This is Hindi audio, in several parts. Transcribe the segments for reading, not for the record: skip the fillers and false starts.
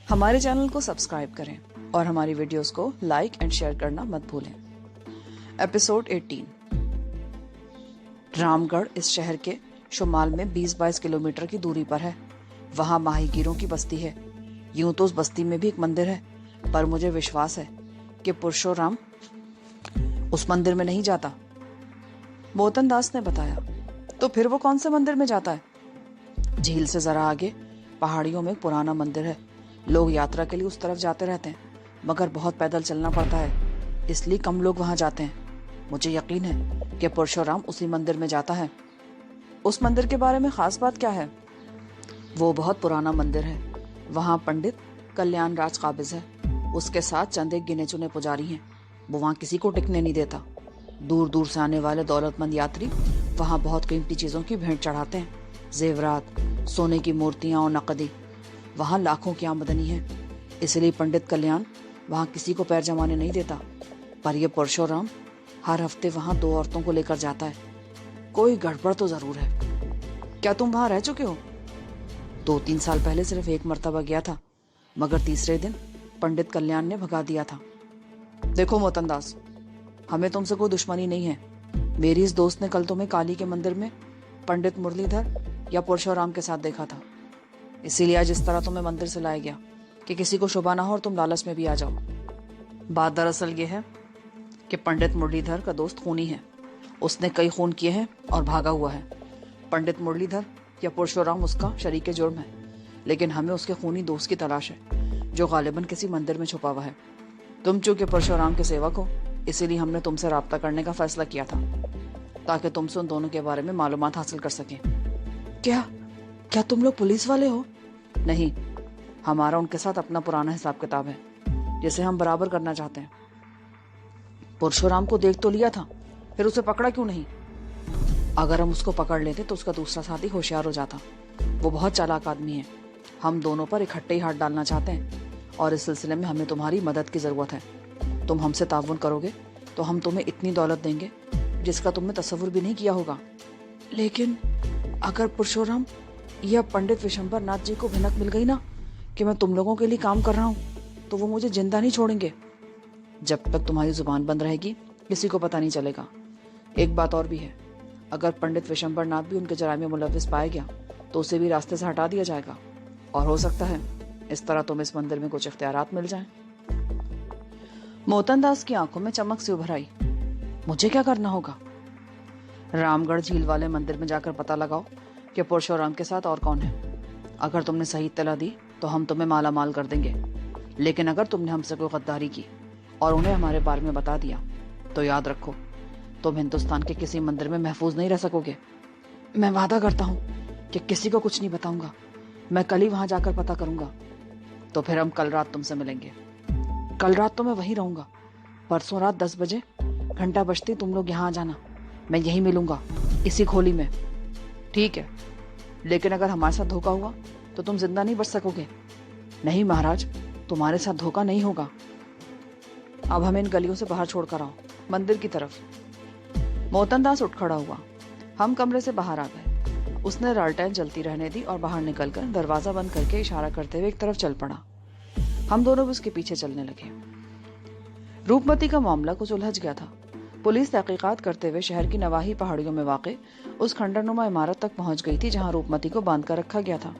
हमारे चैनल को सब्सक्राइब करें और हमारी वीडियोस को लाइक एंड शेयर करना मत भूलें। एपिसोड 18। रामगढ़ इस शहर के शुमाल में 20-22 किलोमीटर की दूरी पर है। वहां माहीगीरों की बस्ती है। यूं तो उस बस्ती में भी एक मंदिर है, पर मुझे विश्वास है कि पुरुषोत्तम उस मंदिर में नहीं जाता। मोहतन दास ने बताया। तो फिर वो कौन से मंदिर में जाता है? झील से जरा आगे पहाड़ियों में एक पुराना मंदिर है। लोग यात्रा के लिए उस तरफ जाते रहते हैं, मगर बहुत पैदल चलना पड़ता है, इसलिए कम लोग वहां जाते हैं। मुझे यकीन है कि पुरुषोत्तम उसी मंदिर में जाता है। उस मंदिर के बारे में खास बात क्या है? वो बहुत पुराना मंदिर है। वहां पंडित कल्याण राज काबिज है। उसके साथ चंद एक गिने चुने पुजारी हैं। वो वहां किसी को टिकने नहीं देता। दूर दूर से आने वाले दौलतमंद यात्री वहां बहुत कीमती चीजों की भेंट चढ़ाते हैं। जेवरात, सोने की मूर्तियां और नकदी। वहां लाखों की आमदनी है, इसलिए पंडित कल्याण वहां किसी को पैर जमाने नहीं देता। पर यह पुरुषोत्तम हर हफ्ते वहां 2 औरतों को लेकर जाता है। कोई गड़बड़ तो जरूर है। क्या तुम वहां रह चुके हो? 2-3 साल पहले सिर्फ एक मर्तबा गया था, मगर तीसरे दिन पंडित कल्याण ने भगा दिया था। देखो मोहतन दास, हमें तुमसे कोई दुश्मनी नहीं है। मेरी इस दोस्त ने कल तुम्हें काली के मंदिर में पंडित मुरलीधर या पुरुषोत्तम के साथ देखा था, इसीलिए आज इस तरह तुम्हें मंदिर से लाया गया कि किसी को शुभा ना हो और तुम लालच में भी आ जाओ। बात दरअसल ये है कि पंडित मुरलीधर का दोस्त खूनी है। उसने कई खून किए हैं और भागा हुआ है। पंडित मुरलीधर या पुरुषोत्तम उसका शरीके जुर्म है, लेकिन हमें उसके खूनी दोस्त की तलाश है, जो गालिबन किसी मंदिर में छुपा हुआ है। तुम चूंकि पुरुषोत्तम के सेवक हो, इसीलिए हमने तुमसे राब्ता करने का फैसला किया था, ताकि तुमसे उन दोनों के बारे में मालूमात हासिल कर सकें। क्या तुम लोग पुलिस वाले हो? नहीं, हमारा उनके साथ अपना पुराना हिसाब किताब है, जिसे हम बराबर करना चाहते हैं। पुरुषोत्तम को देख तो लिया था, फिर उसे पकड़ा क्यों नहीं? अगर हम उसको पकड़ लेते तो उसका दूसरा साथी होशियार हो जाता। वो बहुत चालाक आदमी है। हम दोनों पर इकट्ठे ही हाथ डालना चाहते हैं, और इस सिलसिले में हमें तुम्हारी मदद की जरूरत है। तुम हमसे ताउन करोगे तो हम तुम्हें इतनी दौलत देंगे जिसका तुमने तसव्वुर भी नहीं किया होगा। लेकिन अगर पुरुषोत्तम यह पंडित विशंबर नाथ जी को भनक मिल गई ना कि मैं तुम लोगों के लिए काम कर रहा हूं, तो वो मुझे जिंदा नहीं छोड़ेंगे। जब तक तुम्हारी जुबान बंद रहेगी किसी को पता नहीं चलेगा। एक बात और भी है, अगर पंडित विशंबर नाथ भी उनके जराइम में मुलव्विस पाया गया तो उसे भी रास्ते से हटा दिया जाएगा, और हो सकता है इस तरह तुम्हें इस मंदिर में कुछ इख्तियारात मिल जाएं। मोहतन दास की आंखों में चमक सी उभर आई। मुझे क्या करना होगा? रामगढ़ झील वाले मंदिर में जाकर पता लगाओ कि पुरुषोत्तम के साथ और कौन है। अगर तुमने सही इत्तला दी तो हम तुम्हें माला माल कर देंगे, लेकिन अगर तुमने हमसे कोई गद्दारी की और उन्हें हमारे बारे में बता दिया तो याद रखो, तुम हिंदुस्तान के किसी मंदिर में महफूज नहीं रह सकोगे। मैं वादा करता हूँ कि किसी को कुछ नहीं बताऊंगा। मैं कल ही वहां जाकर पता करूंगा। तो फिर हम कल रात तुमसे मिलेंगे। कल रात तो मैं वहीं रहूंगा। परसों रात 10 बजे घंटा बजते तुम लोग यहाँ आ जाना। मैं यहीं मिलूंगा, इसी खोली में। ठीक है, लेकिन अगर हमारे साथ धोखा हुआ तो तुम जिंदा नहीं बच सकोगे। नहीं महाराज, तुम्हारे साथ धोखा नहीं होगा। अब हमें इन गलियों से बाहर छोड़कर आओ, मंदिर की तरफ। मोहतन दास उठ खड़ा हुआ। हम कमरे से बाहर आ गए। उसने लालटेन जलती रहने दी और बाहर निकलकर दरवाजा बंद करके इशारा करते हुए एक तरफ चल पड़ा। हम दोनों भी उसके पीछे चलने लगे। रूपमती का मामला कुछ उलझ गया था। पुलिस तहकीकात करते हुए शहर की नवाही पहाड़ियों में वाक़े उस खंडरनुमा इमारत तक पहुंच गई थी जहां रूपमती को बांध कर रखा गया था।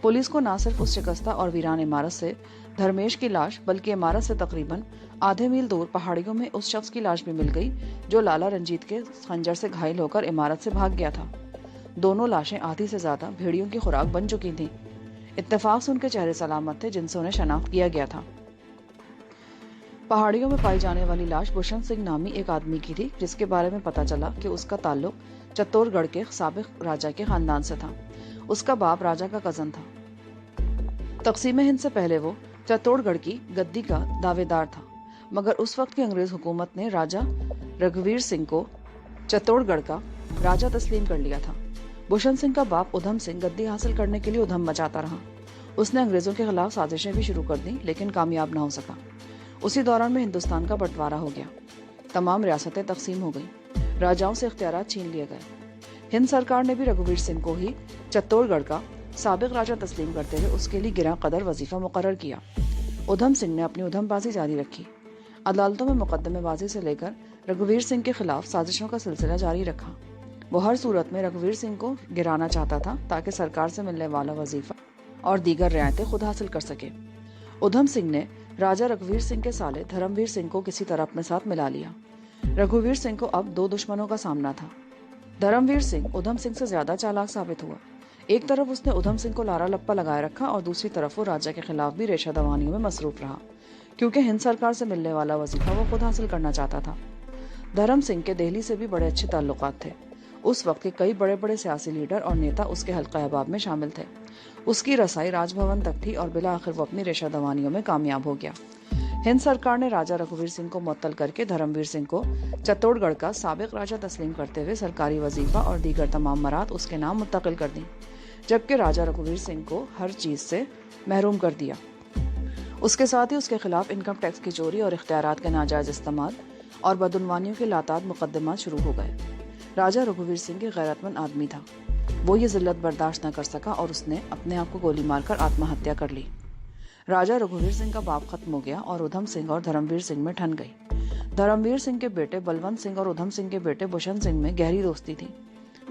पुलिस को न सिर्फ उस शिकस्ता और वीरान इमारत से धर्मेश की लाश, बल्कि इमारत से तकरीबन आधे मील दूर पहाड़ियों में उस शख्स की लाश भी मिल गई जो लाला रंजीत के खंजर से घायल होकर इमारत से भाग गया था। दोनों लाशें आधी से ज्यादा भेड़ियों की खुराक बन चुकी थीं। इत्तेफाक से उनके चेहरे सलामत थे, जिनसे उन्हें शनाख्त किया गया था। पहाड़ियों में पाई जाने वाली लाश भूषण सिंह नामी एक आदमी की थी, जिसके बारे में पता चला कि उसका ताल्लुक चित्तौड़गढ़ के साबिक राजा के खानदान से था। उसका बाप राजा का कजन था। तकसीम हिंद से पहले वो चित्तौड़गढ़ की गद्दी का दावेदार था, मगर उस वक्त की अंग्रेज हुकूमत ने राजा रघुवीर सिंह को चित्तौड़गढ़ का राजा तस्लीम कर लिया था। भूषण सिंह का बाप उधम सिंह गद्दी हासिल करने के लिए उधम मचाता रहा। उसने अंग्रेजों के खिलाफ साजिशें भी शुरू कर दी, लेकिन कामयाब न हो सका। उसी दौरान में हिंदुस्तान का बंटवारा हो गया। तमाम रियासतें तकसीम हो गई, राजाओं से इख्तियारात छीन लिए गए। हिंद सरकार ने भी रघुवीर सिंह को ही चित्तौड़गढ़ का साबिक राजा तस्लीम करते हुए उसके लिए गिरा कदर वजीफा मुकर्रर किया। उधम सिंह ने अपनी उधमबाजी जारी रखी। अदालतों में मुकदमेबाजी से लेकर रघुवीर सिंह के खिलाफ साजिशों का सिलसिला जारी रखा। वो हर सूरत में रघुवीर सिंह को गिराना चाहता था ताकि सरकार से मिलने वाला वजीफा और दीगर रियायतें खुद हासिल कर सके। उधम सिंह ने राजा रघुवीर सिंह के साले धर्मवीर सिंह को किसी तरह अपने साथ मिला लिया। रघुवीर सिंह को अब दो दुश्मनों का सामना था। धर्मवीर सिंह उधम सिंह से ज्यादा चालाक साबित हुआ। एक तरफ उसने उधम सिंह को लारा लप्पा लगाए रखा और दूसरी तरफ वो राजा के खिलाफ भी रेशा दवानियों में मसरूफ रहा, क्योंकि हिंद सरकार से मिलने वाला वजीफा वो खुद हासिल करना चाहता था। धर्म सिंह के दिल्ली से भी बड़े अच्छे ताल्लुकात थे। उस वक्त के कई बड़े बड़े सियासी लीडर और नेता उसके हल्का अहबाब में शामिल थे। उसकी रसाई राजभवन तक थी और बिला आखिर वो अपनी रेशा दवानियों में कामयाब हो गया। हिंद सरकार ने राजा रघुवीर सिंह को मुअत्तल करके धर्मवीर सिंह को चित्तौड़गढ़ का साबिक राजा तस्लीम करते हुए सरकारी वजीफा और दीगर तमाम मरात उसके नाम मुंतकिल कर दी, जबकि राजा रघुवीर सिंह को हर चीज से महरूम कर दिया। उसके साथ ही उसके खिलाफ इनकम टैक्स की चोरी और इख्तियारात के नाजायज इस्तेमाल और बदउनवानियों के लाताद मुकदमात शुरू हो गए। राजा रघुवीर सिंह एक गैरतमंद आदमी था। वो ये जिल्लत बर्दाश्त न कर सका और उसने अपने आप को गोली मारकर आत्महत्या कर ली। राजा रघुवीर सिंह का बाप खत्म हो गया और उधम सिंह और धर्मवीर सिंह में ठन गई। धर्मवीर सिंह के बेटे बलवंत सिंह और उधम सिंह के बेटे भूषण सिंह में गहरी दोस्ती थी।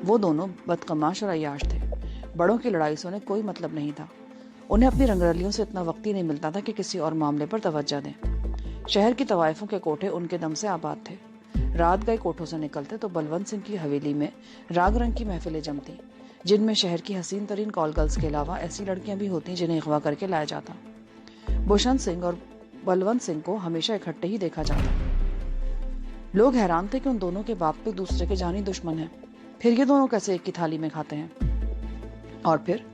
वो दोनों बदकमाश और अय्याश थे। बड़ों की लड़ाई से उन्हें कोई मतलब नहीं था। उन्हें अपनी रंगरलियों से इतना वक्त ही नहीं मिलता था कि किसी और मामले पर तवज्जो दें। शहर की तवाइफों के कोठे उनके दम से आबाद थे। रात गए कोठों से निकलते तो बलवंत सिंह की हवेली में राग रंग की महफिलें जमती, जिनमें शहर की हसीन तरीन कॉल गर्ल्स के अलावा ऐसी लड़कियां भी होती जिन्हें अगवा करके लाया जाता। भूषण सिंह और बलवंत सिंह को हमेशा इकट्ठे ही देखा जाता। लोग हैरान थे कि उन दोनों के बाप एक दूसरे के जानी दुश्मन हैं, फिर ये दोनों कैसे एक की थाली में खाते हैं। और फिर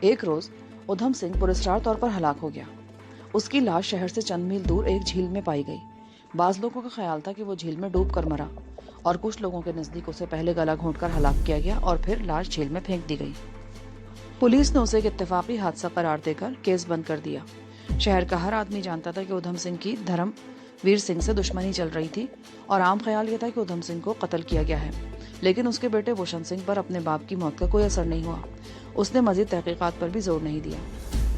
एक रोज उधम सिंह पुरस्कार तौर पर हलाक हो गया। उसकी लाश शहर से चंद मील दूर एक झील में पाई गई। बाज लोगों का ख्याल था कि वो झील में डूब कर मरा और कुछ लोगों के नजदीक उसे पहले गला घोंटकर हलाक किया गया और फिर लाश झील में फेंक दी गई। पुलिस ने उसे एक इत्तेफाकी हादसा करार देकर केस बंद कर दिया। शहर का हर आदमी जानता था कि उधम सिंह की धर्मवीर सिंह से दुश्मनी चल रही थी और आम ख्याल यह था कि उधम सिंह को कत्ल किया गया है। लेकिन उसके बेटे भूषण सिंह पर अपने बाप की मौत का कोई असर नहीं हुआ। उसने मजीद तहकीकात पर भी जोर नहीं दिया।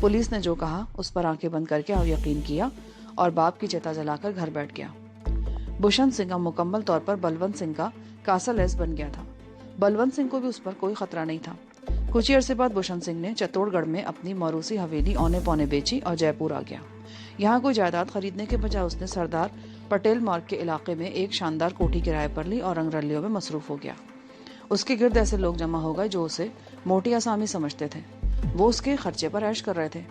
पुलिस ने जो कहा उस पर आंखें बंद करके अब यकीन किया और बाप की चिता जलाकर घर बैठ गया। भूषण सिंह अब मुकम्मल तौर पर बलवंत सिंह का कासलैस बन गया था। बलवंत सिंह को भी उस पर कोई खतरा नहीं था। कुछ ही अरसे बाद भूषण सिंह ने चित्तौड़गढ़ में अपनी मौरूसी हवेली औने पौने बेची और जयपुर आ गया। यहाँ कोई जायदाद खरीदने के बजाय उसने सरदार पटेल मार्ग के इलाके में एक शानदार कोठी किराए पर ली और रंगरलियों में मसरूफ हो गया। उसके गिर्द ऐसे लोग जमा हो गए जो उसे मोटी आसामी समझते थे। वो उसके खर्चे पर ऐश कर रहे थे।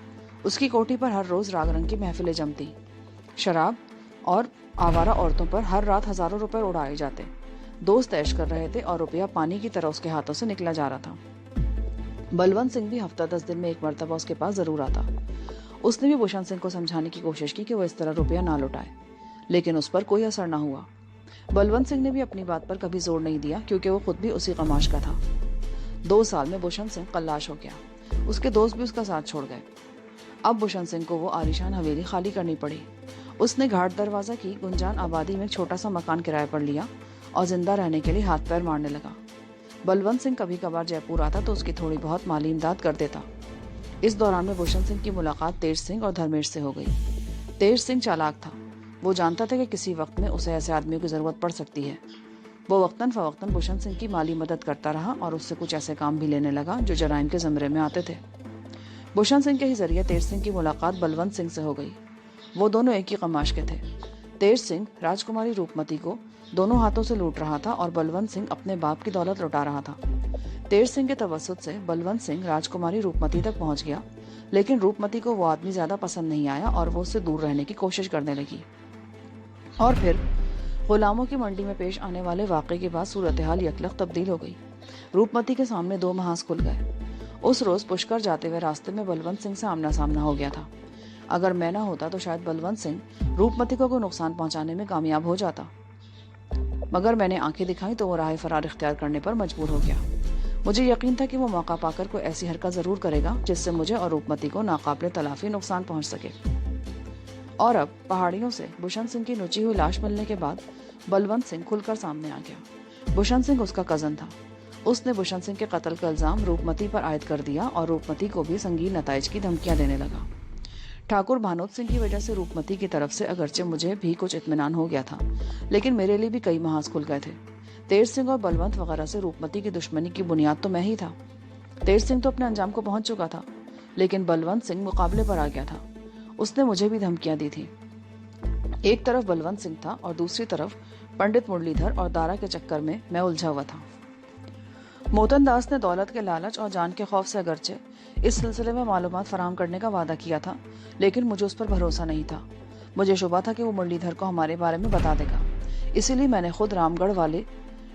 उसकी कोठी पर हर रोज राग रंग की महफिलें जमती। शराब और आवारा औरतों पर हर रात हजारों रुपए उड़ाए जाते। दोस्त ऐश कर रहे थे और रुपया पानी की तरह उसके हाथों से निकला जा रहा था। बलवंत सिंह भी हफ्ता 10 दिन में एक मरतबा उसके पास जरूर आता। उसने भी भूषण सिंह को समझाने की कोशिश की कि वो इस तरह रुपया ना लुटाए, लेकिन उस पर कोई असर ना हुआ। बलवंत सिंह ने भी अपनी बात पर कभी जोर नहीं दिया, क्योंकि वो खुद भी उसी कमाश का था। 2 साल में भूषण सिंह कल्लाश हो गया। उसके दोस्त भी उसका साथ छोड़ गए। अब भूषण सिंह को वो आलीशान हवेली खाली करनी पड़ी। उसने घाट दरवाजा की गुंजान आबादी में एक छोटा सा मकान किराए पर लिया और जिंदा रहने के लिए हाथ पैर मारने लगा। बलवंत सिंह कभी कभार जयपुर आता तो उसकी थोड़ी बहुत माली इमदाद कर देता। इस दौरान में भूषण सिंह की मुलाकात तेज सिंह और धर्मेश से हो गई। तेज सिंह चालाक था। वो जानता था कि किसी वक्त में उसे ऐसे आदमियों की जरूरत पड़ सकती है। वो वक्तन फवक्तन भूषण सिंह की माली मदद करता रहा और उससे कुछ ऐसे काम भी लेने लगा जो जराइम के जमरे में आते थे। भूषण सिंह के ही जरिए तेज सिंह की मुलाकात बलवंत सिंह से हो गई। वो दोनों एक ही कमाश के थे। तेज सिंह राजकुमारी रूपमती को दोनों हाथों से लूट रहा था और बलवंत सिंह अपने बाप की दौलत लुटा रहा था। तेज सिंह के तवस्सुत से बलवंत सिंह राजकुमारी रूपमती तक पहुंच गया, लेकिन रूपमती को वो आदमी ज्यादा पसंद नहीं आया और वो उससे दूर रहने की कोशिश करने लगी। और फिर गुलामों की मंडी में पेश आने वाले वाक़े के बाद सूरत हाल यकलख तब्दील हो गई। रूपमती के सामने 2 महाज खुल गए। उस रोज पुष्कर जाते हुए रास्ते में बलवंत सिंह से आमना सामना हो गया था। अगर मैं ना होता तो शायद बलवंत सिंह रूपमती को कोई नुकसान पहुंचाने में कामयाब हो जाता, मगर मैंने आंखें दिखाई तो वो राह फरार इख्तियार करने पर मजबूर हो गया। मुझे यकीन था कि वो मौका पाकर कोई ऐसी हरकत जरूर करेगा जिससे मुझे और रूपमती को नाकाबिले तलाफी नुकसान पहुंच सके। और अब पहाड़ियों से भूषण सिंह की नुची हुई लाश मिलने के बाद बलवंत सिंह खुलकर सामने आ गया। भूषण सिंह उसका कजन था। उसने भूषण सिंह के कत्ल का इल्जाम रूपमती पर आयद कर दिया और रूपमती को भी संगीन नताइज की धमकियां देने लगा। ठाकुर भानोद सिंह की वजह से रूपमती की तरफ से अगरचे मुझे भी कुछ इत्मीनान हो गया था, लेकिन मेरे लिए भी कई महाज खुल गए थे। तेज सिंह और बलवंत वगैरह से रूपमती की दुश्मनी की बुनियाद तो मैं ही था। तेज सिंह तो अपने अंजाम को पहुंच चुका था, लेकिन बलवंत सिंह मुकाबले पर आ गया था। उसने मुझे भी धमकियां दी थी। एक तरफ बलवंत सिंह था और दूसरी तरफ पंडित मुरलीधर और दारा के चक्कर में मैं उलझा हुआ था। मोतन दास ने दौलत के लालच और जान के खौफ से अगरचे इस सिलसिले में मालूमात फराहम करने का वादा किया था, लेकिन मुझे उस पर भरोसा नहीं था। मुझे शुबा था कि वो मुरलीधर को हमारे बारे में बता देगा। इसीलिए मैंने खुद रामगढ़ वाले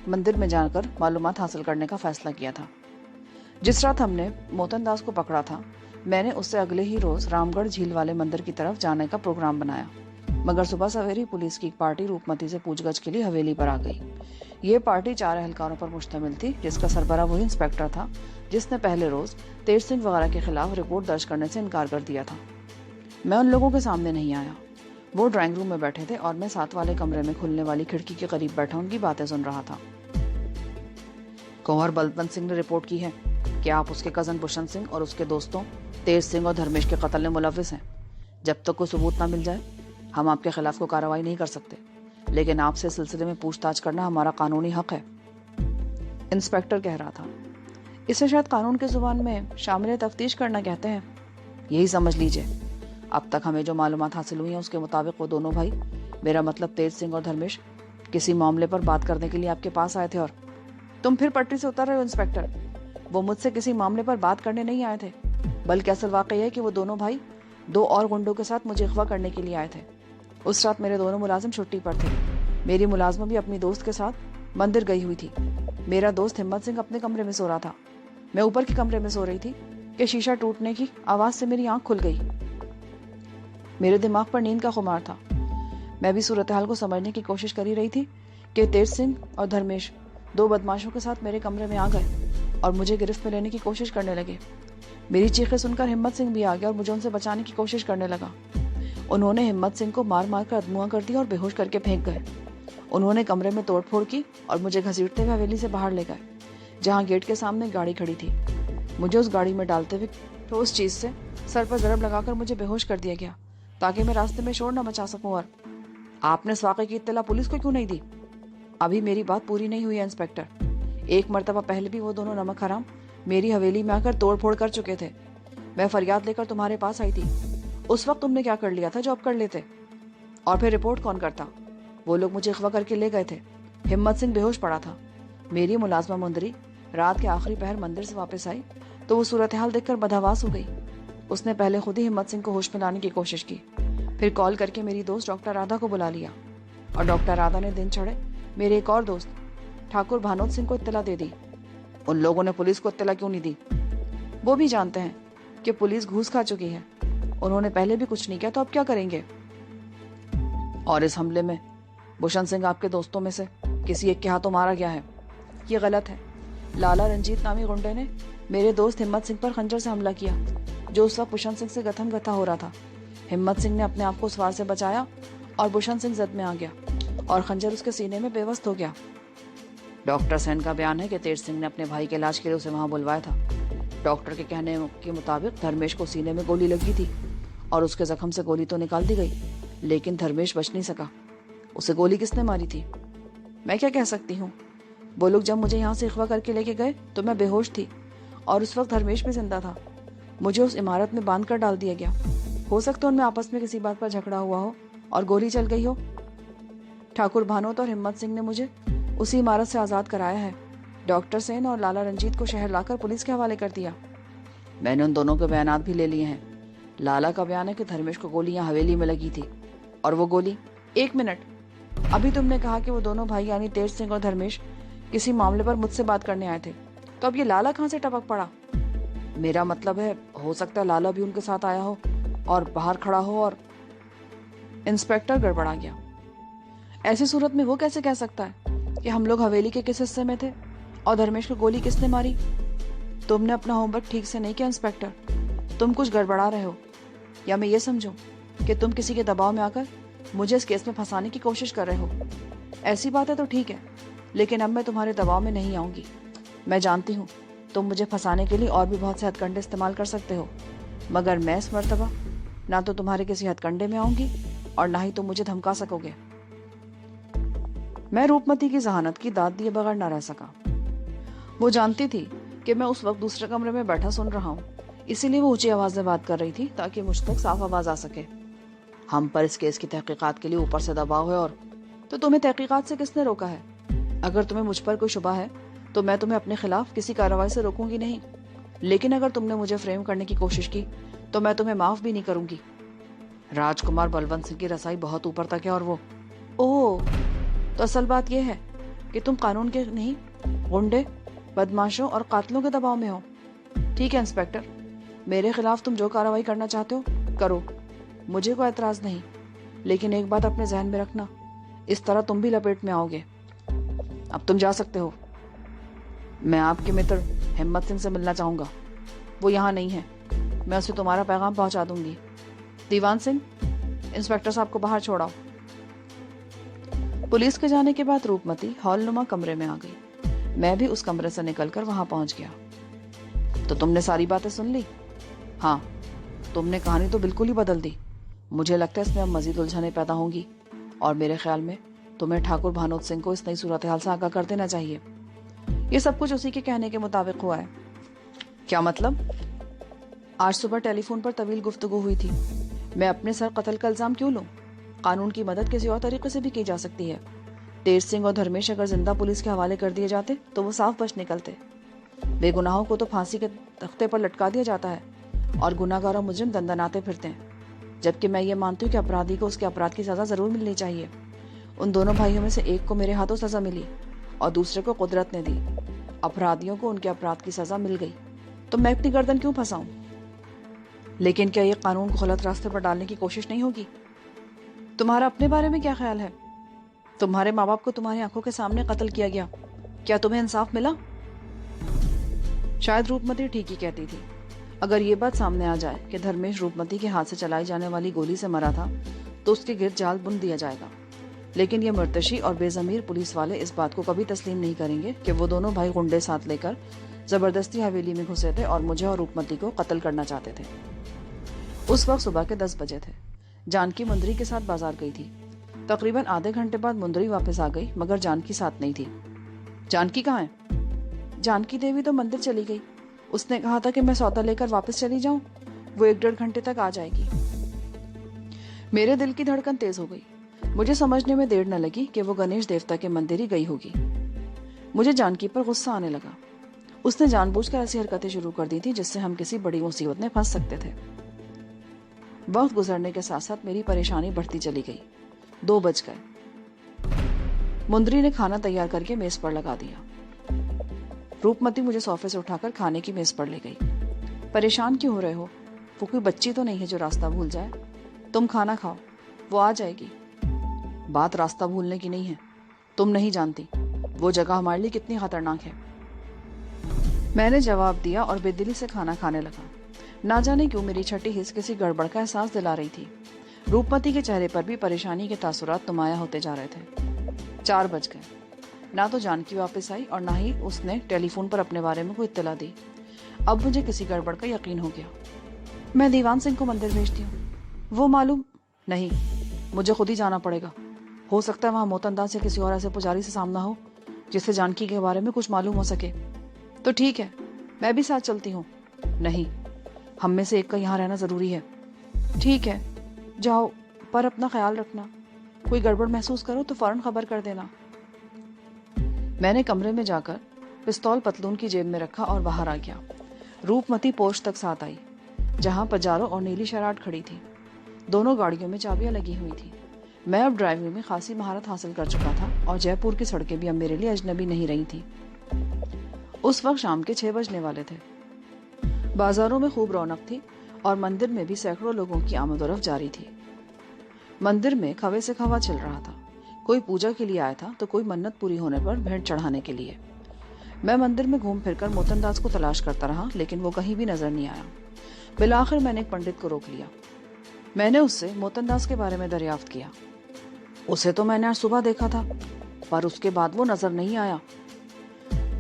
मंदिर में जाकर मालूमात हासिल करने का फैसला किया था। जिस रात हमने मोतन दास को पकड़ा था, मैंने उससे अगले ही रोज रामगढ़ झील वाले मंदिर की तरफ जाने का प्रोग्राम बनाया, मगर सुबह सवेरे पुलिस की एक पार्टी रूपमती से पूछगछ के लिए हवेली पर आ गई। ये पार्टी 4 एहलकारों पर मुश्तमिल थी, जिसका सरबराह वही इंस्पेक्टर था जिसने पहले रोज तेज सिंह वगैरह के खिलाफ रिपोर्ट दर्ज करने से इनकार कर दिया था। मैं उन लोगों के सामने नहीं आया। वो ड्राइंग रूम में बैठे थे और मैं साथ वाले कमरे में खुलने वाली खिड़की के करीब बैठा उनकी बातें सुन रहा था। कुंवर बलवंत सिंह ने रिपोर्ट की है कि आप उसके कजन भूषण सिंह और उसके दोस्तों तेज सिंह और धर्मेश के कत्ल में मुलविस हैं। जब तक कोई सबूत ना मिल जाए हम आपके खिलाफ कोई कार्रवाई नहीं कर सकते, लेकिन आपसे सिलसिले में पूछताछ करना हमारा कानूनी हक है, इंस्पेक्टर कह रहा था। इसे शायद कानून की जुबान में शामिल तफ्तीश करना कहते हैं। यही समझ लीजिए। अब तक हमें जो मालूमात हासिल हुई है उसके मुताबिक वो दोनों भाई, मेरा मतलब तेज सिंह और धर्मेश, किसी मामले पर बात करने के लिए आपके पास आए थे। और तुम फिर पटरी से उतर रहे हो इंस्पेक्टर। वो मुझसे किसी मामले पर बात करने नहीं आए थे, बल्कि असल वाकई है कि वो दोनों भाई 2 और गुंडों के साथ मुझे अगवा करने के लिए आए थे। उस रात मेरे दोनों मुलाजिम छुट्टी पर थे। मेरी मुलाजिमा भी अपनी दोस्त के साथ मंदिर गई हुई थी। मेरा दोस्त हिम्मत सिंह अपने कमरे में सो रहा था। मैं ऊपर के कमरे में सो रही थी कि शीशा टूटने की आवाज से मेरी आंख खुल गई। मेरे दिमाग पर नींद का खुमार था। मैं भी सूरत हाल को समझने की कोशिश कर ही रही थी कि तेज सिंह और धर्मेश 2 बदमाशों के साथ मेरे कमरे में आ गए और मुझे गिरफ्त में लेने की कोशिश करने लगे। मेरी चीखें सुनकर हिम्मत सिंह भी आ गया और मुझे उनसे बचाने की कोशिश करने लगा। उन्होंने हिम्मत सिंह को मार मार कर अधमुआ कर दिया और बेहोश करके फेंक गए। उन्होंने कमरे में तोड़फोड़ की और मुझे घसीटते हुए हवेली से बाहर ले गए, जहाँ गेट के सामने गाड़ी खड़ी थी। मुझे उस गाड़ी में डालते हुए ठोस चीज से सर पर जरब लगाकर मुझे बेहोश कर दिया गया, ताकि मैं रास्ते में शोर न मचा सकूं। और आपने इस वाक़े की इत्तला पुलिस को क्यों नहीं दी? अभी मेरी बात पूरी नहीं हुई है इंस्पेक्टर। एक मर्तबा पहले भी वो दोनों नमक हराम मेरी हवेली में आकर तोड़फोड़ कर चुके थे। मैं फरियाद लेकर तुम्हारे पास आई थी। उस वक्त तुमने क्या कर लिया था जो अब कर लेते? और फिर रिपोर्ट कौन करता? वो लोग मुझे अगवा करके ले गए थे। हिम्मत सिंह बेहोश पड़ा था। मेरी मुलाजमा मुंदरी रात के आखिरी पहर मंदिर से वापस आई तो वो सूरत हाल देखकर बदहवास हो गई। उसने पहले खुद ही हिम्मत सिंह को होश में लाने की कोशिश की, फिर कॉल करके मेरी दोस्त डॉक्टर राधा को बुला लिया और डॉक्टर राधा ने दिन चढ़े मेरे एक और दोस्त ठाकुर भानोद सिंह को इत्तला दे दी। उन लोगों ने पुलिस को इत्तला क्यों नहीं दी? वो भी जानते हैं कि पुलिस घूस खा चुकी है। उन्होंने पहले भी कुछ नहीं किया तो अब क्या करेंगे? और इस हमले में भूषण सिंह आपके दोस्तों में से किसी एक के हाथों मारा गया है। ये गलत है। लाला रंजीत नामी गुंडे ने मेरे दोस्त हिम्मत सिंह पर खंजर से हमला किया, जो उस वक्त भूषण सिंह से गथम गथा हो रहा था। हिम्मत सिंह ने अपने आप को उस वार से बचाया और भूषण सिंह जद में आ गया और खंजर उसके सीने में बेवस्त हो गया। डॉक्टर सेन का बयान है कि तेज सिंह ने अपने भाई के इलाज के लिए उसे वहां बुलवाया था। डॉक्टर के कहने के मुताबिक धर्मेश को सीने में गोली लगी थी और उसके जख्म से गोली तो निकाल दी गई, लेकिन धर्मेश बच नहीं सका। उसे गोली किसने मारी थी? मैं क्या कह सकती हूँ। वो लोग जब मुझे यहाँ से अगवा करके लेके गए तो मैं बेहोश थी और उस वक्त धर्मेश भी जिंदा था। मुझे उस इमारत में बांध कर डाल दिया गया। हो सकता है उनमें आपस में किसी बात पर झगड़ा हुआ हो और गोली चल गई हो। ठाकुर भानोद और हिम्मत सिंह ने मुझे उसी इमारत से आज़ाद कराया है। डॉक्टर सेन और लाला रंजीत को शहर लाकर पुलिस के हवाले कर दिया। मैंने उन दोनों के बयान भी ले लिए हैं। लाला का बयान है कि धर्मेश को गोली यहाँ हवेली में लगी थी और वो गोली। 1 मिनट, अभी तुमने कहा कि वो दोनों भाई यानी तेज सिंह और धर्मेश किसी मामले पर मुझसे बात करने आए थे, तो अब ये लाला कहाँ से टपक पड़ा? मेरा मतलब है, हो सकता है लाला भी उनके साथ आया हो और बाहर खड़ा हो। और इंस्पेक्टर गड़बड़ा गया। ऐसी सूरत में वो कैसे कह सकता है कि हम लोग हवेली के किस हिस्से में थे और धर्मेश को गोली किसने मारी? तुमने अपना होमवर्क ठीक से नहीं किया इंस्पेक्टर। तुम कुछ गड़बड़ा रहे हो, या मैं ये समझूं कि तुम किसी के दबाव में आकर मुझे इस केस में फंसाने की कोशिश कर रहे हो। ऐसी बात है तो ठीक है, लेकिन अब मैं तुम्हारे दबाव में नहीं आऊंगी। मैं जानती हूँ तुम मुझे फंसाने के लिए और भी बहुत से हथकंडे इस्तेमाल कर सकते हो, मगर मैं इस मर्तबा ना तो तुम्हारे किसी हथकंडे में आऊंगी और ना ही तुम मुझे धमका सकोगे। मैं रूपमती की जहानत की दाद दिए बगैर न रह सका। वो जानती थी कि मैं उस वक्त दूसरे कमरे में बैठा सुन रहा हूँ, इसीलिए वो ऊंची आवाज में बात कर रही थी ताकि मुझ तक साफ आवाज आ सके। हम पर इस केस की तहकीकात के लिए ऊपर से दबाव है, और तो तुम्हें तहकीकात से किसने रोका है? अगर तुम्हें मुझ पर कोई शुबा है तो मैं तुम्हें अपने खिलाफ किसी कार्रवाई से रोकूंगी नहीं, लेकिन अगर तुमने मुझे फ्रेम करने की कोशिश की तो मैं तुम्हें माफ भी नहीं करूंगी। राजकुमार बलवंत सिंह की रसाई बहुत ऊपर तक है, और वो ओह, तो असल बात यह है कि तुम कानून के नहीं, गुंडे, बदमाशों और कातलों के दबाव में हो। ठीक है इंस्पेक्टर, मेरे खिलाफ तुम जो कार्रवाई करना चाहते हो करो, मुझे कोई एतराज नहीं, लेकिन एक बात अपने जहन में रखना, इस तरह तुम भी लपेट में आओगे। अब तुम जा सकते हो। मैं आपके मित्र हिम्मत सिंह से मिलना चाहूंगा, वो यहाँ नहीं है, मैं उसे तुम्हारा पैगाम पहुंचा दूंगी। दीवान सिंह, इंस्पेक्टर साहब को बाहर छोड़ाओ। पुलिस के जाने के बाद रूपमती हॉलनुमा कमरे में आ गई। मैं भी उस कमरे से निकलकर वहां पहुंच गया। तो तुमने सारी बातें सुन ली? हाँ, तुमने कहानी तो बिल्कुल ही बदल दी। मुझे लगता है इसमें अब मजीद उलझनें पैदा होंगी, और मेरे ख्याल में तुम्हें ठाकुर भानोद सिंह को इस नई सूरत हाल से आगाह कर देना चाहिए। ये सब कुछ उसी के कहने के मुताबिक हुआ है। क्या मतलब? आज सुबह टेलीफोन पर तवील गुफ्तगू हुई थी। मैं अपने सर कत्ल का इल्जाम क्यों लूं? कानून की मदद किसी और तरीके से भी की जा सकती है। तेज सिंह और धर्मेश अगर जिंदा पुलिस के हवाले कर दिए जाते तो वो साफ बच निकलते। बेगुनाहों को तो फांसी के तख्ते पर लटका दिया जाता है और गुनाहगार और मुजरिम दंदनाते फिरते हैं, जबकि मैं ये मानती हूँ कि अपराधी को उसके अपराध की सजा जरूर मिलनी चाहिए। उन दोनों भाइयों में से एक को मेरे हाथों सजा मिली और दूसरे को कुदरत ने दी। अपराधियों को उनके अपराध की सजा मिल गई, तो मैं अपनी गर्दन क्यों फंसाऊं? लेकिन क्या ये कानून को गलत रास्ते पर डालने की कोशिश नहीं होगी? तुम्हारा अपने बारे में क्या ख्याल है? तुम्हारे माँ बाप को तुम्हारी आंखों के सामने कत्ल किया गया, क्या तुम्हें इंसाफ मिला? शायद रूपमती ठीक ही कहती थी। अगर ये बात सामने आ जाए कि धर्मेश रूपमती के हाथ से चलाई जाने वाली गोली से मरा था तो उसके गिर्द जाल बुन दिया जाएगा, लेकिन ये मुर्तशी और बेजमीर पुलिस वाले इस बात को कभी तस्लीम नहीं करेंगे कि वो दोनों भाई गुंडे साथ लेकर जबरदस्ती हवेली में घुसे थे और मुझे और रूपमती को कत्ल करना चाहते थे। उस वक्त सुबह के 10 बजे थे। जानकी मुंदरी के साथ बाजार गई थी। तकरीबन आधे घंटे बाद मुंदरी वापस आ गई, मगर जानकी साथ नहीं थी। जानकी कहाँ है? जानकी देवी तो मंदिर चली गई। उसने कहा था कि मैं सौदा लेकर वापस चली जाऊं, वो 1-1.5 घंटे तक आ जाएगी। मेरे दिल की धड़कन तेज हो गई। मुझे समझने में देर न लगी कि वो गणेश देवता के मंदिर ही गई होगी। मुझे जानकी पर गुस्सा आने लगा। उसने जानबूझकर ऐसी हरकतें शुरू कर दी थी जिससे हम किसी बड़ी मुसीबत में फंस सकते थे। वक्त गुजरने के साथ साथ मेरी परेशानी बढ़ती चली गई। 2 बज गए। मुंदरी ने खाना तैयार करके मेज पर लगा दिया। रूपमती मुझे सोफे से उठाकर खाने की मेज पर ले गई। परेशान क्यों हो रहे हो? वो कोई बच्ची तो नहीं है जो रास्ता भूल जाए। तुम खाना खाओ, वो आ जाएगी। बात रास्ता भूलने की नहीं है, तुम नहीं जानती वो जगह हमारे लिए कितनी खतरनाक है। मैंने जवाब दिया और बेदिली से खाना खाने लगा। ना जाने क्यों मेरी छठी हिस्स किसी गड़बड़ का एहसास दिला रही थी। रूपमती के चेहरे पर भी परेशानी के तासुरात नुमाया होते जा रहे थे। 4 बज गए। ना तो जानकी वापस आई और ना ही उसने टेलीफोन पर अपने बारे में कोई इत्तला दी। अब मुझे किसी गड़बड़ का यकीन हो गया। मैं दीवान सिंह को मंदिर भेजती हूँ। वो मालूम नहीं, मुझे खुद ही जाना पड़ेगा। हो सकता है वहां मोतनदास या किसी और ऐसे पुजारी से सामना हो जिससे जानकी के बारे में कुछ मालूम हो सके। तो ठीक है, मैं भी साथ चलती हूँ। नहीं, हम में से एक का यहाँ रहना जरूरी है। ठीक है, जाओ, पर अपना ख्याल रखना। कोई गड़बड़ महसूस करो तो फौरन खबर कर देना। मैंने कमरे में जाकर पिस्तौल पतलून की जेब में रखा और बाहर आ गया। रूपमती पोर्च तक साथ आई, जहां पजारो और नीली शराट खड़ी थी। दोनों गाड़ियों में चाबियां लगी हुई थी। मैं अब ड्राइविंग में खासी महारत हासिल कर चुका था और जयपुर की सड़कें भी अब मेरे लिए अजनबी नहीं रही थी। उस वक्त शाम के 6 बजने वाले थे। बाजारों में खूब रौनक थी और मंदिर में भी सैकड़ों लोगों की आमदोरफ्त जारी थी। मंदिर में खवे से खवा चल रहा था। कोई पूजा के लिए आया था तो कोई मन्नत पूरी होने पर भेंट चढ़ाने के लिए। मैं मंदिर में घूम फिरकर मोतनदास को तलाश करता रहा, लेकिन वो कहीं भी नजर नहीं आया। बिलाखिर मैंने एक पंडित को रोक लिया। मैंने उससे मोतनदास के बारे में दरियाफ्त किया। उसे तो मैंने आज सुबह देखा था, पर उसके बाद वो नजर नहीं आया।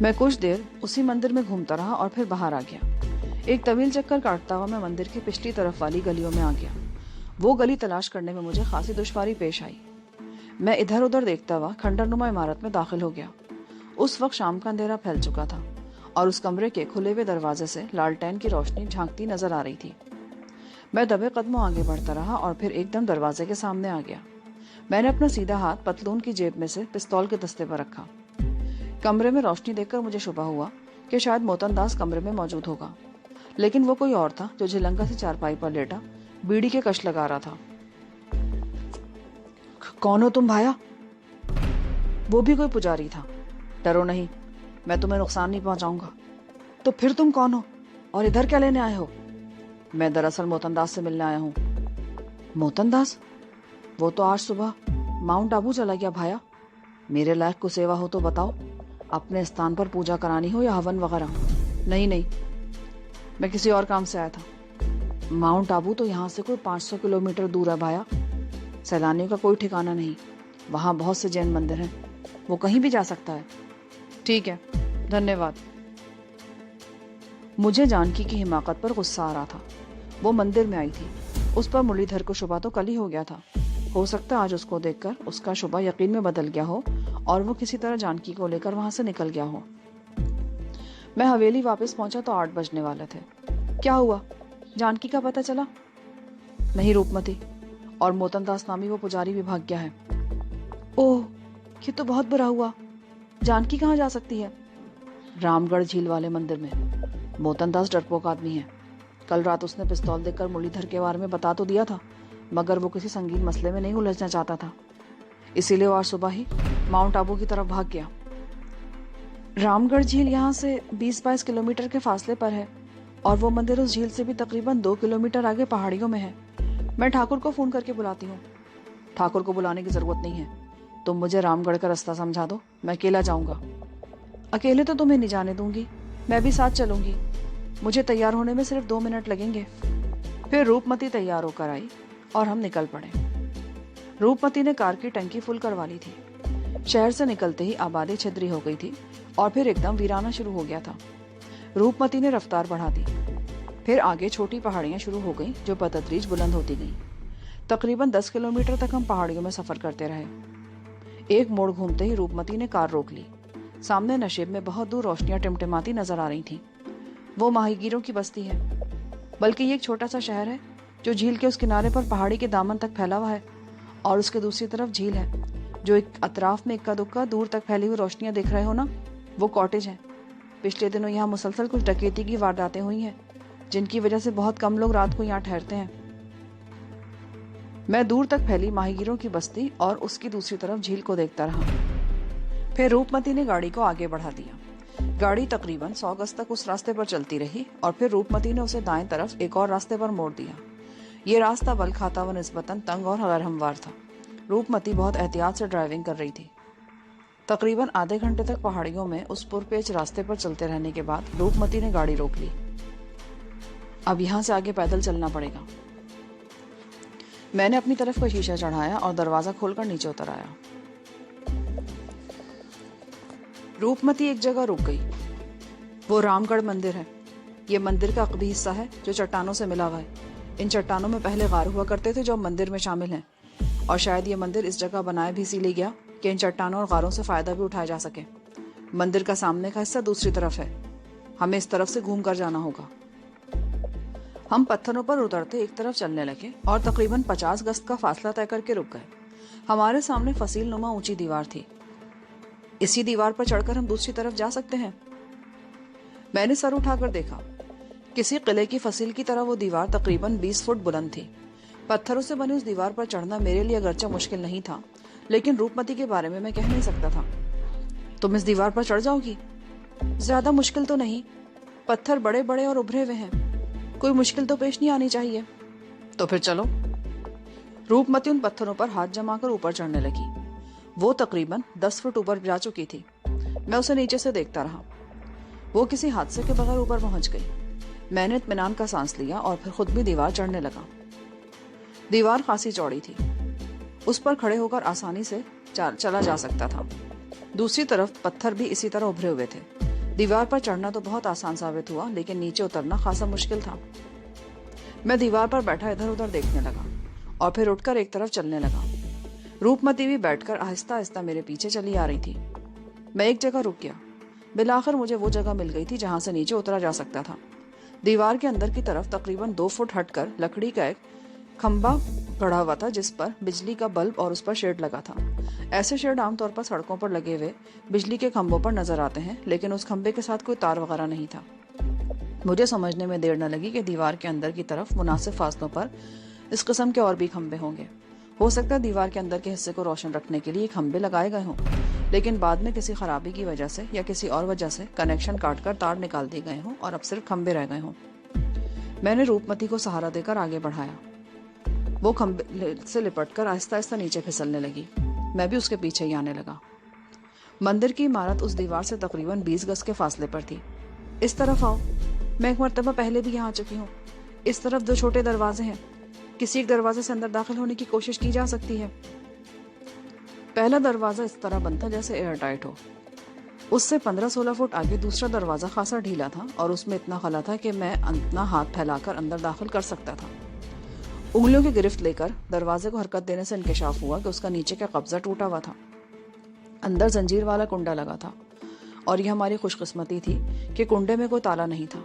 मैं कुछ देर उसी मंदिर में घूमता रहा और फिर बाहर आ गया। एक तवील चक्कर काटता हुआ मैं मंदिर की पिछली तरफ वाली गलियों में आ गया। वो गली तलाश करने में मुझे खासी दुश्वारी पेश आई। मैं इधर उधर देखता हुआ खंडरनुमा इमारत में दाखिल हो गया। उस वक्त शाम का अंधेरा फैल चुका था और उस कमरे के खुले हुए दरवाजे से लालटेन की रोशनी झांकती नजर आ रही थी। मैं दबे कदमों आगे बढ़ता रहा और फिर एकदम दरवाजे के सामने आ गया। मैंने अपना सीधा हाथ पतलून की जेब में से पिस्तौल के दस्ते पर रखा। कमरे में रोशनी देखकर मुझे शुबा हुआ कि शायद मोतनदास कमरे में मौजूद होगा, लेकिन वो कोई और था जो झिलंगा से चारपाई पर लेटा बीड़ी के कश लगा रहा था। कौन हो तुम भाया? वो भी कोई पुजारी था। डरो नहीं, मैं तुम्हें नुकसान नहीं पहुंचाऊंगा। तो फिर तुम कौन हो और इधर क्या लेने आए हो? मैं दरअसल मोतनदास से मिलने आया हूँ। मोतनदास? वो तो आज सुबह माउंट आबू चला गया भाया। मेरे लायक को सेवा हो तो बताओ, अपने स्थान पर पूजा करानी हो या हवन वगैरह? नहीं नहीं, मैं किसी और काम से आया था। माउंट आबू तो यहाँ से कोई 500 किलोमीटर दूर है भाया। सैलानियों का कोई ठिकाना नहीं। वहाँ बहुत से जैन मंदिर हैं, वो कहीं भी जा सकता है। ठीक है, धन्यवाद। मुझे जानकी की हिमाकत पर गुस्सा आ रहा था। वो मंदिर में आई थी, उस पर मुरलीधर को शुबा तो कल ही हो गया था। हो सकता आज उसको देखकर उसका शुबा यकीन में बदल गया हो और वो किसी तरह जानकी को लेकर वहां से निकल गया हो। मैं हवेली वापस पहुंचा तो 8 बजने वाले थे। क्या हुआ? जानकी का पता चला? नहीं रूपमती, और मोतनदास नामी वो पुजारी भी भाग गया है। ओह, ये तो बहुत बुरा हुआ। जानकी कहाँ जा सकती है? रामगढ़ झील वाले मंदिर में। मोतनदास डरपोक आदमी है। कल रात उसने पिस्तौल देखकर मुरलीधर के बारे में बता तो दिया था, मगर वो किसी संगीन मसले में नहीं उलझना चाहता था, इसीलिए वो आज सुबह ही माउंट आबू की तरफ भाग गया। रामगढ़ झील यहाँ से 20-22 किलोमीटर के फासले पर है और वो मंदिर उस झील से भी तकरीबन 2 किलोमीटर आगे पहाड़ियों में है। मैं ठाकुर को फोन करके बुलाती हूँ। ठाकुर को बुलाने की जरूरत नहीं है, तुम मुझे रामगढ़ का रास्ता समझा दो, मैं अकेला जाऊंगा। अकेले तो तुम्हें नहीं जाने दूंगी, मैं भी साथ चलूंगी। मुझे तैयार होने में सिर्फ 2 मिनट लगेंगे। फिर रूपमती तैयार होकर आई और हम निकल पड़े। रूपमती ने कार की टंकी फुल करवा ली थी। शहर से निकलते ही आबादी छिद्री हो गई थी और फिर एकदम वीराना शुरू हो गया था। रूपमती ने रफ्तार बढ़ा दी। फिर आगे छोटी पहाड़ियां शुरू हो गईं जो बतदरीज बुलंद होती गईं। तकरीबन 10 किलोमीटर तक हम पहाड़ियों में सफर करते रहे। एक मोड़ घूमते ही रूपमती ने कार रोक ली। सामने नशेब में बहुत दूर रोशनियां टिमटिमाती नजर आ रही थीं। वो माहीगीरों की बस्ती है, बल्कि ये एक छोटा सा शहर है जो झील के उस किनारे पर पहाड़ी के दामन तक फैला हुआ है और उसके दूसरी तरफ झील है जो एक अतराफ में इक्का दुक्का दूर तक फैली हुई रोशनियां देख रहे हो ना, वो कॉटेज है। पिछले दिनों यहाँ मुसलसल कुछ डकैती की वारदातें हुई हैं, जिनकी वजह से बहुत कम लोग रात को यहाँ ठहरते हैं। मैं दूर तक फैली माहीगीरों की बस्ती और उसकी दूसरी तरफ झील को देखता रहा। फिर रूपमती ने गाड़ी को आगे बढ़ा दिया। गाड़ी तकरीबन 100 गज तक उस रास्ते पर चलती रही और फिर रूपमती ने उसे दाएं तरफ एक और रास्ते पर मोड़ दिया। ये रास्ता बल खाता व निस्बतन तंग और गैर हमवार था। रूपमती बहुत एहतियात से ड्राइविंग कर रही थी। तकरीबन आधे घंटे तक पहाड़ियों में उस पुरपेच रास्ते पर चलते रहने के बाद रूपमती ने गाड़ी रोक ली। अब यहाँ से आगे पैदल चलना पड़ेगा। मैंने अपनी तरफ का शीशा चढ़ाया और दरवाजा खोलकर नीचे उतर आया। रूपमती एक जगह रुक गई। वो रामगढ़ मंदिर है। ये मंदिर का अकबी हिस्सा है जो चट्टानों से मिला हुआ है। इन चट्टानों में पहले गार हुआ करते थे जो मंदिर में शामिल हैं, और शायद ये मंदिर इस जगह बनाया भी इसीलिए गया कि इन चट्टानों और गारों से फायदा भी उठाया जा सके। मंदिर का सामने का हिस्सा दूसरी तरफ है। हमें इस तरफ से घूम कर जाना होगा। हम पत्थरों पर उतरते एक तरफ चलने लगे और तकरीबन 50 गज का फासला तय करके रुक गए। हमारे सामने फसील नुमा ऊंची दीवार थी। इसी दीवार पर चढ़कर हम दूसरी तरफ जा सकते हैं। मैंने सर उठाकर देखा। किसी किले की फसील की तरह वो दीवार तकरीबन 20 फुट बुलंद थी। पत्थरों से बनी उस दीवार पर चढ़ना मेरे लिए अगरचे मुश्किल नहीं था, लेकिन रूपमती के बारे में मैं कह नहीं सकता था। तुम इस दीवार पर चढ़ जाओगी? ज्यादा मुश्किल तो नहीं, पत्थर बड़े बड़े और उभरे हुए हैं, कोई मुश्किल तो पेश नहीं आनी चाहिए। तो फिर चलो। रूपमती उन पत्थरों पर हाथ जमाकर ऊपर चढ़ने लगी। वो तकरीबन 10 फुट ऊपर जा चुकी थी। मैं उसे नीचे से देखता रहा। वो किसी हादसे के बगैर ऊपर पहुंच गई। मैंने इत्मीनान का सांस लिया और फिर खुद भी दीवार चढ़ने लगा। दीवार खासी चौड़ी थी, उस पर खड़े होकर आसानी से चला जा सकता था। दूसरी तरफ पत्थर भी इसी तरह उभरे हुए थे। दीवार पर चढ़ना तो बहुत आसान साबित हुआ, लेकिन नीचे उतरना खासा मुश्किल था। मैं दीवार पर बैठा इधर उधर देखने लगा और फिर उठकर एक तरफ चलने लगा। रूपमती भी बैठकर आहिस्ता आहिस्ता मेरे पीछे चली आ रही थी। मैं एक जगह रुक गया। बिलाखिर मुझे वो जगह मिल गई थी जहां से नीचे उतरा जा सकता था। दीवार के अंदर की तरफ तकरीबन 2 फुट हटकर लकड़ी का एक खंबा पड़ा हुआ था, जिस पर बिजली का बल्ब और उस पर शेड लगा था। ऐसे शेड आमतौर पर सड़कों पर लगे हुए बिजली के खंभों पर नजर आते हैं, लेकिन उस खंबे के साथ कोई तार वगैरह नहीं था। मुझे समझने में देर न लगी कि दीवार के अंदर की तरफ मुनासिब फासलों पर इस किस्म के और भी खंबे होंगे। हो सकता है दीवार के अंदर के हिस्से को रोशन रखने के लिए खंबे लगाए गए हों, लेकिन बाद में किसी खराबी की वजह से या किसी और वजह से कनेक्शन काटकर तार निकाल दिए गए हों और अब सिर्फ खंबे रह गए हों। मैंने रूपमती को सहारा देकर आगे बढ़ाया। वो खंबे से लिपटकर आहिस्ता आहिस्ता नीचे फिसलने लगी। मैं भी उसके पीछे ही आने लगा। मंदिर की इमारत उस दीवार से तकरीबन 20 गज के फासले पर थी। इस तरफ आओ, मैं एक मर्तबा पहले भी यहाँ आ चुकी हूँ। इस तरफ 2 छोटे दरवाजे हैं, किसी एक दरवाजे से अंदर दाखिल होने की कोशिश की जा सकती है। पहला दरवाजा इस तरह बंद था जैसे एयर टाइट हो। उससे 15-16 फुट आगे दूसरा दरवाजा खासा ढीला था और उसमें इतना खला था कि मैं अपना हाथ फैलाकर अंदर दाखिल कर सकता था। उंगलियों की गिरफ्त लेकर दरवाजे को हरकत देने से इंकशाफ हुआ कि उसका नीचे का कब्जा टूटा हुआ था। अंदर जंजीर वाला कुंडा लगा था और यह हमारी खुशकिस्मती थी कि कुंडे में कोई ताला नहीं था।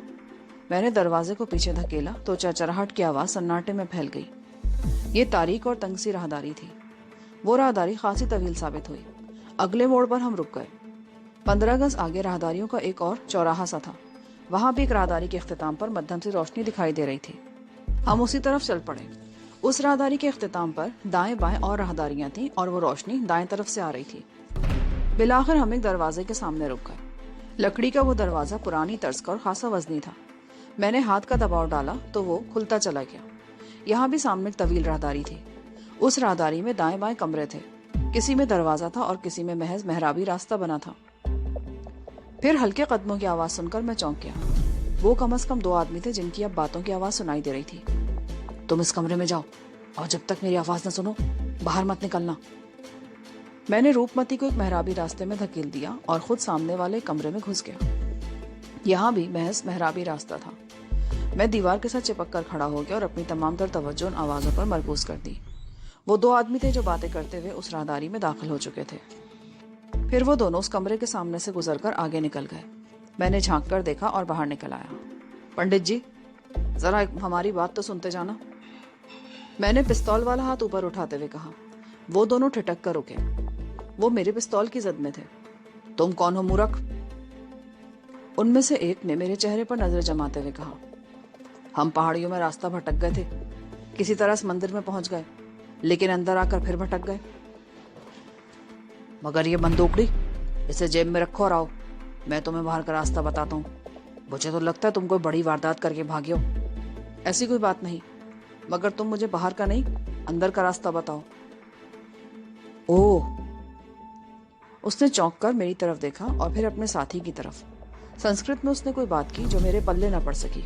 मैंने दरवाजे को पीछे धकेला तो चरचराहट की आवाज सन्नाटे में फैल गई। ये तारीक और तंग सी राहदारी थी। वो राहदारी खासी तवील साबित हुई। अगले मोड़ पर हम रुक गए। 15 गज आगे राहदारियों का एक और चौराहा सा था। वहां भी एक राहदारी के इख्तिताम पर मध्यम सी रोशनी दिखाई दे रही थी। हम उसी तरफ चल पड़े। उस राहदारी के इख्तिताम पर दाएं बाएं और राहदारियां थीं और वो रोशनी दाएं तरफ से आ रही थी। बिलाखिर हम एक दरवाजे के सामने रुक गए। लकड़ी का वो दरवाजा पुरानी तर्ज का और खासा वजनी था। मैंने हाथ का दबाव डाला तो वो खुलता चला गया। यहाँ भी सामने एक तवील राहदारी थी। उस राहदारी में दाएं बाएं कमरे थे। किसी में दरवाजा था और किसी में महज मेहराबी रास्ता बना था। फिर हल्के कदमों की आवाज सुनकर मैं चौंक गया। वो कम से कम 2 आदमी थे जिनकी अब बातों की आवाज सुनाई दे रही थी। तुम इस कमरे में जाओ और जब तक मेरी आवाज न सुनो बाहर मत निकलना। मैंने रूपमती को एक मेहराबी रास्ते में धकेल दिया और खुद सामने वाले कमरे में घुस गया। यहाँ भी महज मेहराबी रास्ता था। मैं दीवार के साथ चिपक कर खड़ा हो गया और अपनी तमाम तर तवज्जो उन आवाजों पर मरकूज कर दी। वो 2 आदमी थे जो बातें करते हुए उस राहदारी में दाखिल हो चुके थे। फिर वो दोनों उस कमरे के सामने से गुजरकर आगे निकल गए। मैंने झांक कर देखा और बाहर निकल आया। पंडित जी, जरा हमारी बात तो सुनते जाना, मैंने पिस्तौल वाला हाथ ऊपर उठाते हुए कहा। वो दोनों ठिठक कर रुके। वो मेरे पिस्तौल की जद में थे। तुम कौन हो मूर्ख? उनमें से एक ने मेरे चेहरे पर नजर जमाते हुए कहा। हम पहाड़ियों में रास्ता भटक गए थे, किसी तरह इस मंदिर में पहुंच गए, लेकिन अंदर आकर फिर भटक गए। मगर ये बंदूकड़ी, इसे जेब में रखो और आओ, मैं तुम्हें बाहर का रास्ता बताता हूँ। मुझे तो लगता है तुम कोई बड़ी वारदात करके भागे हो। ऐसी कोई बात नहीं, मगर तुम मुझे बाहर का नहीं अंदर का रास्ता बताओ। ओह, उसने चौंक कर मेरी तरफ देखा और फिर अपने साथी की तरफ। संस्कृत में उसने कोई बात की जो मेरे पल्ले न पड़ सकी।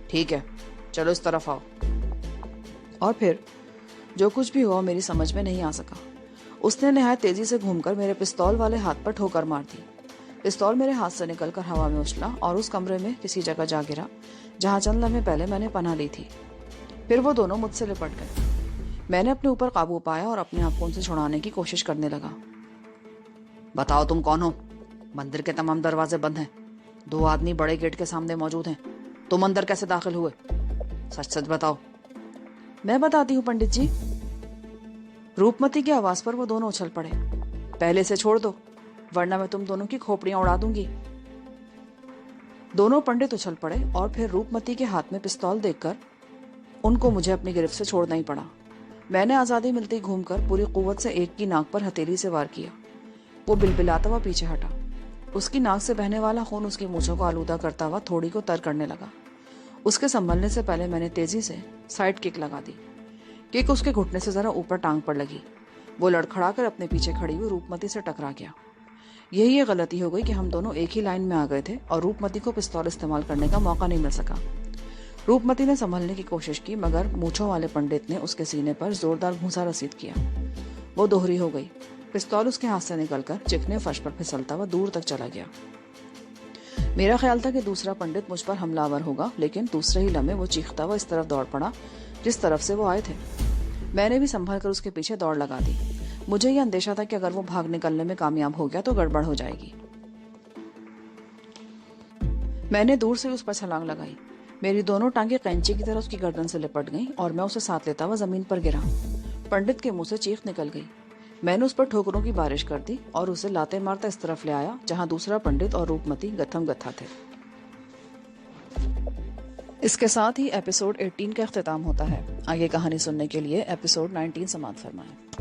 ठीक है, चलो इस तरफ आओ। और फिर जो कुछ भी हुआ मेरी समझ में नहीं आ सका। उसने निहायत तेजी से घूमकर मेरे पिस्तौल वाले हाथ पर ठोकर मार दी। पिस्तौल मेरे हाथ से निकलकर हवा में उछला और उस कमरे में किसी जगह जा गिरा जहां चंद लम्हे पहले मैंने पनाह ली थी। फिर वो दोनों मुझसे लिपट गए। मैंने अपने ऊपर काबू पाया और अपने आप को उनसे छुड़ाने की कोशिश करने लगा। बताओ तुम कौन हो? मंदिर के तमाम दरवाजे बंद हैं। 2 आदमी बड़े गेट के सामने मौजूद हैं। तुम अंदर कैसे दाखिल हुए? सच सच बताओ। मैं बताती हूँ पंडित जी। रूपमती की आवाज पर वो दोनों उछल पड़े। पहले से छोड़ दो, वरना मैं तुम दोनों की खोपड़ियां उड़ा दूंगी। दोनों पंडित उछल पड़े और फिर रूपमती के हाथ में पिस्तौल देखकर उनको मुझे अपनी गिरफ्त से छोड़ना ही पड़ा। मैंने आजादी मिलते ही घूमकर पूरी कुव्वत से एक की नाक पर हथेली से वार किया। वो बिलबिलाता हुआ पीछे हटा। उसकी नाक से बहने वाला खून उसकी मूंछों को आलूदा करता हुआ थोड़ी को तर करने लगा। उसके संभलने से पहले मैंने तेजी से साइड किक लगा दी। किक उसके घुटने से जरा ऊपर टांग पर लगी। वो लड़खड़ाकर अपने पीछे खड़ी हुई रूपमती से टकरा गया। यही ये गलती हो गई कि हम दोनों एक ही लाइन में आ गए थे और रूपमती को पिस्तौल इस्तेमाल करने का मौका नहीं मिल सका। रूपमती ने संभलने की कोशिश की, मगर मूंछों वाले पंडित ने उसके सीने पर जोरदार घूंसा रसीद किया। वो दोहरी हो गई। पिस्तौल उसके हाथ से निकलकर चिकने फर्श पर फिसलता हुआ दूर तक चला गया। मेरा ख्याल था कि दूसरा पंडित मुझ पर हमलावर होगा, लेकिन दूसरे ही लम्हे वो चीखता हुआ इस तरफ दौड़ पड़ा जिस तरफ से वो आए थे। मैंने भी संभल कर उसके पीछे दौड़ लगा दी। मुझे यह अंदेशा था कि अगर वो भाग निकलने में कामयाब हो गया तो गड़बड़ हो जाएगी। मैंने दूर से उस पर छलांग लगाई। मेरी दोनों टांगे कैंची की तरह उसकी गर्दन से लिपट गईं और मैं उसे साथ लेता हुआ जमीन पर गिरा। पंडित के मुंह से चीख निकल गई। मैंने उस पर ठोकरों की बारिश कर दी और उसे लाते मारता इस तरफ ले आया जहां दूसरा पंडित और रूपमती गथम गथा थे। इसके साथ ही एपिसोड 18 का इख्तिताम होता है। आगे कहानी सुनने के लिए एपिसोड 19 समाप्त फरमाएं।